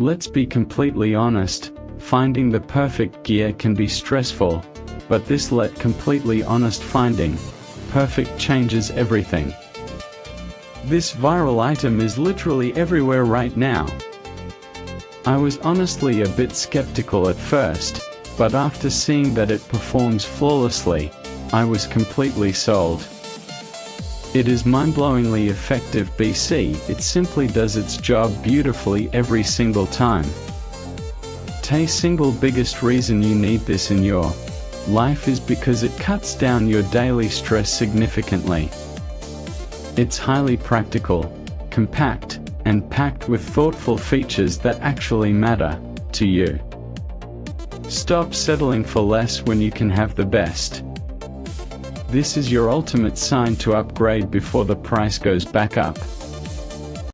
Let's be completely honest, finding the perfect gear can be stressful, but this completely honest finding perfect changes everything. This viral item is literally everywhere right now. I was honestly a bit skeptical at first, but after seeing that it performs flawlessly, I was completely sold. It is mind-blowingly effective BC, it simply does its job beautifully every single time. The single biggest reason you need this in your life is because it cuts down your daily stress significantly. It's highly practical, compact, and packed with thoughtful features that actually matter to you. Stop settling for less when you can have the best. This is your ultimate sign to upgrade before the price goes back up.